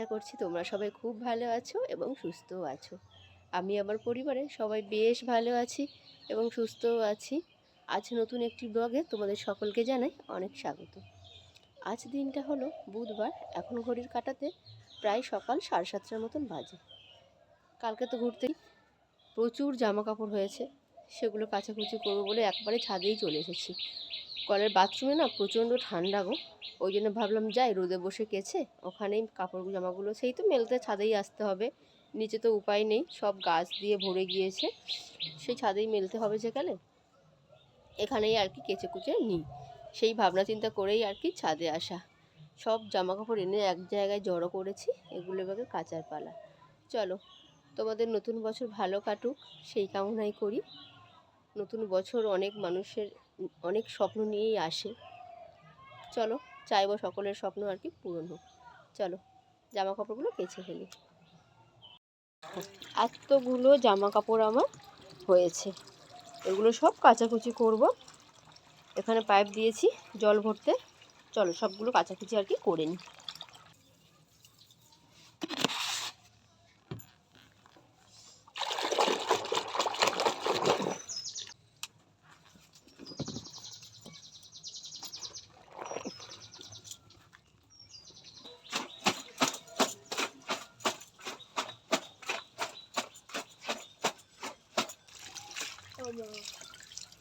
আশা করছি তোমরা সবাই খুব ভালো আছো এবং সুস্থও আছো। আমি আমার পরিবারে সবাই বেশ ভালো আছি এবং সুস্থও আছি। আজ নতুন একটি ব্লগে তোমাদের সকলকে জানাই অনেক স্বাগত। আজ দিনটা হলো বুধবার, এখন ঘড়ির কাঁটাতে প্রায় সকাল 7:30টার মতন বাজে। কালকে তো ঘুরতেই প্রচুর জামা কাপড় হয়েছে, সেগুলো কাচাকুচি করবো বলে একবারে ছাদেই চলে এসেছি। কলের বাথরুমে না প্রচণ্ড ঠান্ডা গো, ওই জন্য ভাবলাম যাই রোদে বসে কেচে ওখানেই কাপড় জামাগুলো, সেই তো মেলতে ছাদেই আসতে হবে, নিচে তো উপায় নেই, সব গাছ দিয়ে ভরে গিয়েছে, সেই ছাদেই মেলতে হবে যেখানে, এখানেই আর কি কেচে কুচে নিই, সেই ভাবনা চিন্তা করেই আর কি ছাদে আসা। সব জামা কাপড় এনে এক জায়গায় জড়ো করেছি, এগুলো এবার কাচার পালা। চলো, তোমাদের নতুন বছর ভালো কাটুক সেই কামনাই করি। নতুন বছর অনেক মানুষের অনেক স্বপ্ন নিয়েই আসে, চলো চাইবো সকলের স্বপ্ন আর কি পূরণ হোক। চলো জামা কাপড়গুলো কেচে ফেলি। এতগুলো জামা কাপড় আমার হয়েছে, এগুলো সব কাচাকুচি করব। এখানে পাইপ দিয়েছি জল ভরতে, চলো সবগুলো কাচাকুচি আর কি করে নিই।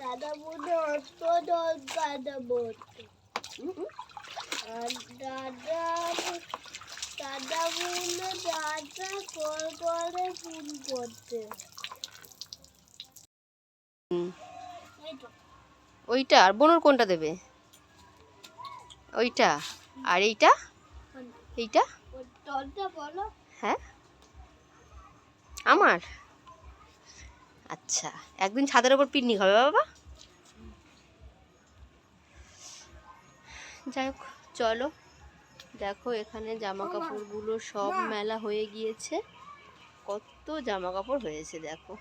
দাদা বলে অত দাদা বলতে দাদা দাদা বলে দাদা কল করে ফোন করতে। ওইটা আর বোনর কোনটা দেবে? ওইটা আর এইটা, এইটা বলো। হ্যাঁ আমার। আচ্ছা, একদিন ছাদের ওপর পিকনিক হবে বাবা। যাই হোক চলো, দেখো এখানে জামা কাপড়গুলো সব মেলা হয়ে গিয়েছে, কত জামা কাপড় হয়েছে দেখো,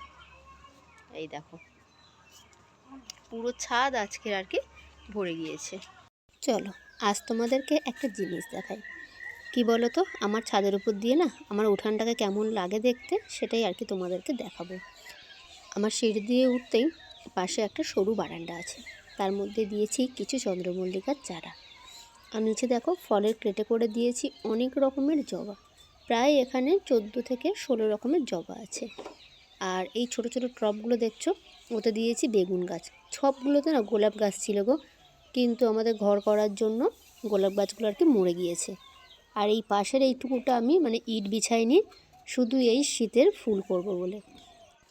এই দেখো পুরো ছাদ আজকের আর কি ভরে গিয়েছে। চলো আজ তোমাদেরকে একটা জিনিস দেখাই, কি বলো তো, আমার ছাদের উপর দিয়ে না আমার উঠানটাকে কেমন লাগে দেখতে, সেটাই আর কি তোমাদেরকে দেখাবো। আমার সিঁড়ি দিয়ে উঠতেই পাশে একটা সরু বারান্দা আছে, তার মধ্যে দিয়েছি কিছু চন্দ্রমল্লিকার চারা, আর নিচে দেখো ফলের ক্রেটে করে দিয়েছি অনেক রকমের জবা, প্রায় এখানে 14 থেকে 16 রকমের জবা আছে। আর এই ছোট ছোট টবগুলো দেখছো, ওতে দিয়েছি বেগুন গাছ, সবগুলোতে না গোলাপ গাছ ছিল গো, কিন্তু আমাদের ঘর করার জন্য গোলাপ গাছগুলো আর কি মরে গিয়েছে। আর এই পাশের এইটুকুটা আমি মানে ইট বিছাইনি, শুধু এই শীতের ফুল করব বলে।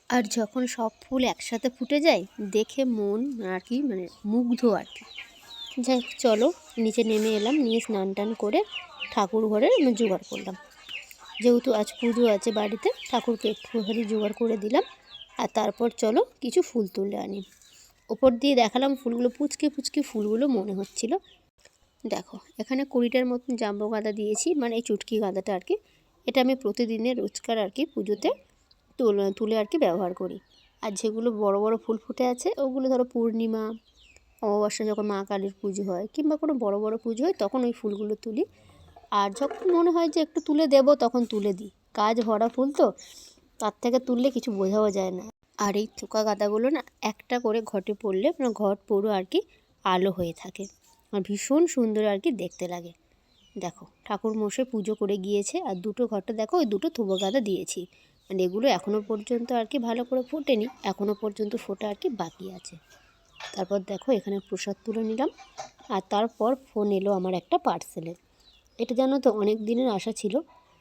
আর যখন সব ফুল একসাথে ফুটে যায় দেখে মন আর কি মানে মুগ্ধ আর কি। যাই হোক চলো নিচে নেমে এলাম, নিয়ে স্নান টান করে ঠাকুর ঘরে জোগাড় করলাম, যেহেতু আজ পুজো আছে বাড়িতে, ঠাকুরকে একটুখানি জোগাড় করে দিলাম। আর তারপর চলো কিছু ফুল তুলে আনি। ওপর দিয়ে দেখালাম ফুলগুলো, পুচকে পুচকে ফুলগুলো মনে হচ্ছিল। দেখো এখানে 20টার মতন জাম্বো গাঁদা দিয়েছি, মানে এই চুটকি গাঁদাটা আর কি, এটা আমি প্রতিদিনের রোজকার আর কি পুজোতে তুলে আর কি ব্যবহার করি। আর যেগুলো বড় বড় ফুল ফুটে আছে ওগুলো ধরো পূর্ণিমা অমাবস্যা যখন মা কালীর পুজো হয় কিংবা কোনো বড় বড় পুজো হয় তখন ওই ফুলগুলো তুলি। আর যখন মনে হয় যে একটু তুলে দেব তখন তুলে দিই, কাজ ভরা ফুল তো, তার থেকে তুললে কিছু বোঝাও যায় না। আর এই থোকা গাঁদাগুলো না একটা করে ঘটে পড়লে মানে ঘট পুরো আর কি আলো হয়ে থাকে, আর ভীষণ সুন্দর আর কি দেখতে লাগে। দেখো ঠাকুর মশাই পুজো করে গিয়েছে, আর দুটো ঘটে দেখো ওই দুটো থোকা গাঁদা দিয়েছি, মানে এগুলো এখনও পর্যন্ত আর কি ভালো করে ফোটেনি, এখনও পর্যন্ত ফোটা আর কি বাকি আছে। তারপর দেখো এখানে প্রসাদ তুলে নিলাম। আর তারপর ফোন এলো আমার একটা পার্সেলের, এটা জানো তো অনেক দিনের আশা ছিল,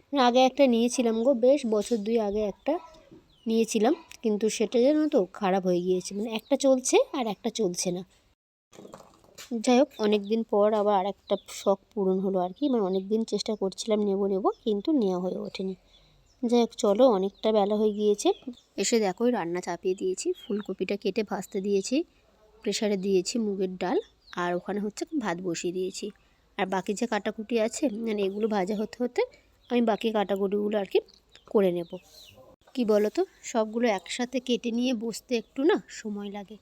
মানে আগে একটা নিয়েছিলাম গো, বেশ বছর 2 আগে একটা নিয়েছিলাম, কিন্তু সেটা জানো তো খারাপ হয়ে গিয়েছে, মানে একটা চলছে আর একটা চলছে না। যাই হোক অনেক দিন পর আবার আরেকটা শখ পূরণ হলো আর কি, মানে অনেক দিন চেষ্টা করছিলাম নেব কিন্তু নেওয়া হয়ে ওঠেনি। যাই হোক চলো অনেকটা বেলা হয়ে গিয়েছে, এসে দেখো রান্না চাপিয়ে দিয়েছি, ফুলকপিটা কেটে ভাজতে দিয়েছি, প্রেসারে দিয়েছি মুগের ডাল, আর ওখানে হচ্ছে ভাত বসিয়ে দিয়েছি। আর বাকি যে কাটাকুটি আছে মানে এগুলো ভাজা হতে হতে আমি বাকি কাটাকুটিগুলো আর কি করে নেব। কি বলো তো, সবগুলো একসাথে কেটে নিয়ে বসতে একটু না সময় লাগে,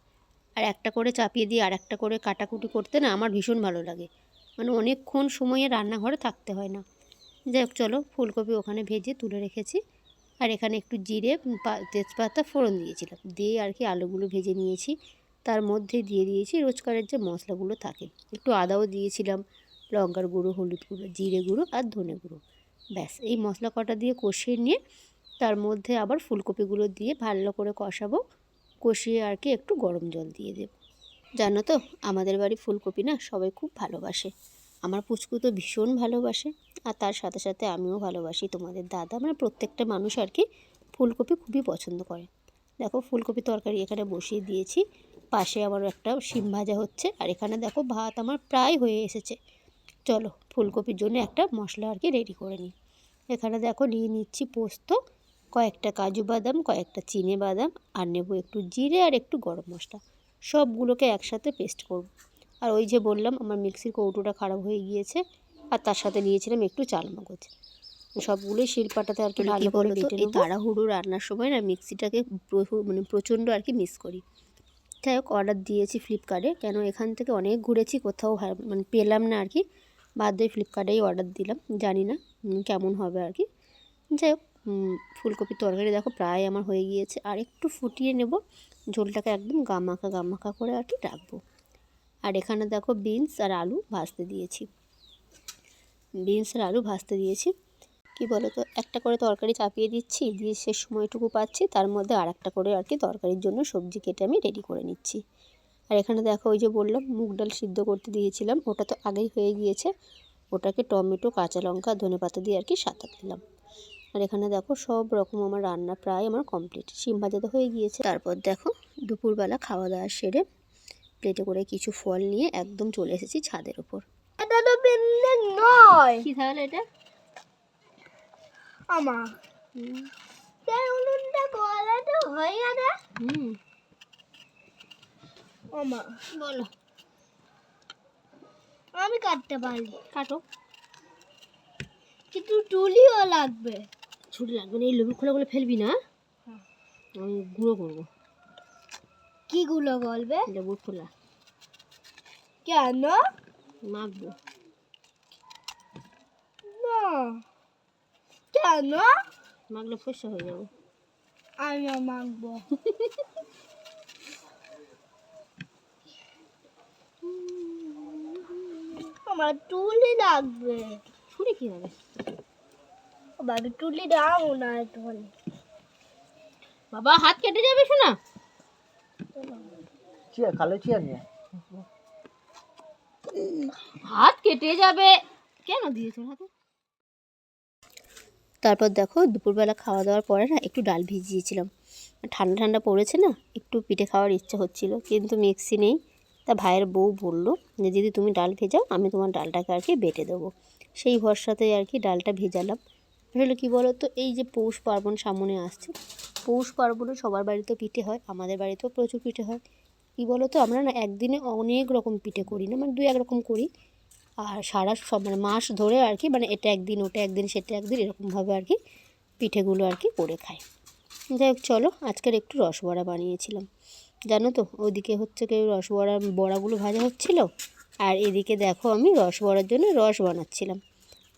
আর একটা করে চাপিয়ে দিয়ে আর একটা করে কাটাকুটি করতে না আমার ভীষণ ভালো লাগে, মানে অনেকক্ষণ সময়ে রান্নাঘরে থাকতে হয় না। যাই হোক চলো, ফুলকপি ওখানে ভেজে তুলে রেখেছি। আর এখানে একটু জিরে তেজপাতা ফোড়ন দিয়েছিলাম, দিয়ে আর কি আলুগুলো ভেজে নিয়েছি। তার মধ্যে দিয়ে দিয়েছি রোজকারের যে মশলাগুলো থাকে, একটু আদাও দিয়েছিলাম, লঙ্কার গুঁড়ো, হলুদ গুঁড়ো, জিরে গুঁড়ো আর ধনে গুঁড়ো। ব্যাস এই মশলা কটা দিয়ে কষিয়ে নিয়ে তার মধ্যে আবার ফুলকপিগুলো দিয়ে ভালো করে কষাবো। কষিয়ে আর কি একটু গরম জল দিয়ে দেব। জানো তো আমাদের বাড়ি ফুলকপি না সবাই খুব ভালোবাসে। আমার পুচকু তো ভীষণ ভালোবাসে, আর তার সাথে সাথে আমিও ভালোবাসি। তোমাদের দাদা, মানে প্রত্যেকটা মানুষ আর কি ফুলকপি খুবই পছন্দ করে। দেখো ফুলকপি তরকারি এখানে বসিয়ে দিয়েছি, পাশে আবার একটা শিম ভাজা হচ্ছে, আর এখানে দেখো ভাত আমার প্রায় হয়ে এসেছে। চলো ফুলকপির জন্য একটা মশলা আর কি রেডি করে নিই। এখানে দেখো নিয়ে নিচ্ছি পোস্ত, কয়েকটা কাজু বাদাম, কয়েকটা চিনে বাদাম, আর নেবো একটু জিরে আর একটু গরম মশলা। সবগুলোকে একসাথে পেস্ট করব। আর ওই যে বললাম আমার মিক্সির কৌটোটা খারাপ হয়ে গিয়েছে, আর তার সাথে নিয়েছিলাম একটু চালমগজ। সবগুলোই শিলপাটাতে আর কি ভালো করে বেটে নেব। এই তাড়াহুড়ো রান্নার সময় না মিক্সিটাকে মানে প্রচণ্ড আর কি মিস করি। যাই হোক অর্ডার দিয়েছি ফ্লিপকার্টে, কেন এখান থেকে অনেক ঘুরেছি, কোথাও মানে পেলাম না আর কি, বাধ্য হয়ে ফ্লিপকার্টেই অর্ডার দিলাম। জানি না কেমন হবে আর কি। যাই হোক ফুলকপির তরকারি দেখো প্রায় আমার হয়ে গিয়েছে, আর একটু ফুটিয়ে নেব, ঝোলটাকে একদম গামাখা করে আর কি রাখবো। আর এখানে দেখো বিনস আর আলু ভাজতে দিয়েছি। কি বলো তো, একটা করে তরকারি চাপিয়ে দিচ্ছি, দিয়ে শেষ সময়টুকু পাচ্ছি, তার মধ্যে আর একটা করে আর কি তরকারির জন্য সবজি কেটে আমি রেডি করে নিচ্ছি। আর এখানে দেখো ওই যে বললাম মুগ ডাল সিদ্ধ করতে দিয়েছিলাম, ওটা তো আগেই হয়ে গিয়েছে। ওটাকে টমেটো, কাঁচা লঙ্কা, ধনেপাতা দিয়ে আর কি সাঁতার দিলাম। আর এখানে দেখো সব রকম আমার রান্না প্রায় আমার কমপ্লিট। শিম ভাজা তো হয়ে গিয়েছে। তারপর দেখো দুপুরবেলা খাওয়া দাওয়া সেরে প্লেটে করে কিছু ফল নিয়ে একদম চলে এসেছি ছাদের উপর। এটা তো বিন্দেক নয়। কি তাহলে এটা? আমার তাই উনুনটা গলা তো হয়ে গেছে। আমা বলো। আমি কাটতে পারি। কাটো। কিন্তু টুলিও লাগবে। ছুরি লাগবে না, এই লেবু খোলাগুলো ফেলবি না। আমি গুঁড়ো করবো। কি গুলো বলবে? লেবুর খোলা কেন? মাখবো না কেন? মাখলে ফসা হয়ে যাবে। আমি মাখবো। আমার টুলি লাগবে। ছুরি কি হবে? বাবা টুলি দাও না এখন। বাবা হাত কেটে যাবে শোনা। চেয়ার কালো চেয়ার নিয়ে হাত কেটে যাবে। কেন দিয়েছো হাতে? তারপর দেখো দুপুরবেলা খাওয়া দাওয়ার পরে না একটু ডাল ভিজিয়েছিলাম। ঠান্ডা ঠান্ডা পড়েছে না, একটু পিঠে খাওয়ার ইচ্ছা হচ্ছিল, কিন্তু মিক্সি নেই। তা ভাইয়ের বউ বললো যে দিদি তুমি ডাল ভেজাও, আমি তোমার ডালটাকে আর কি বেটে দেবো। সেই ভরসাতে আর কি ডালটা ভেজালাম। আসলে কী বলো তো, এই যে পৌষ পার্বণ সামনে আসছে, পৌষ পার্বণে সবার বাড়িতেও পিঠে হয়, আমাদের বাড়িতেও প্রচুর পিঠে হয়। কী বলো তো, আমরা না একদিনে অনেক রকম পিঠে করি না, মানে 2-1 রকম করি। আর সারা সব মানে মাস ধরে আর কি, মানে এটা একদিন ওটা একদিন সেটা একদিন এরকমভাবে আর কি পিঠেগুলো আর কি করে খাই। যাই হোক চলো, আজকের একটু রসবড়া বানিয়েছিলাম। জানো তো ওদিকে হচ্ছে কেউ বড়াগুলো ভাজা হচ্ছিল, আর এদিকে দেখো আমি রসবড়ার জন্য রস বানাচ্ছিলাম।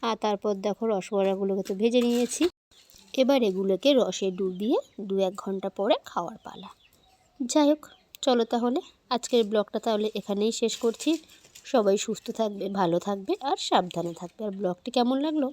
আর তারপর দেখো রসবড়াগুলোকে তো ভেজে নিয়েছি, এবার এগুলোকে রসে ডুবিয়ে 2-1 ঘন্টা পরে খাওয়ার পালা। যাই হোক চলো তাহলে আজকের ব্লগটা তাহলে এখানেই শেষ করছি। সবাই সুস্থ থাকবে, ভালো থাকবে আর সাবধানে থাকবে। আর ব্লগটি কেমন লাগলো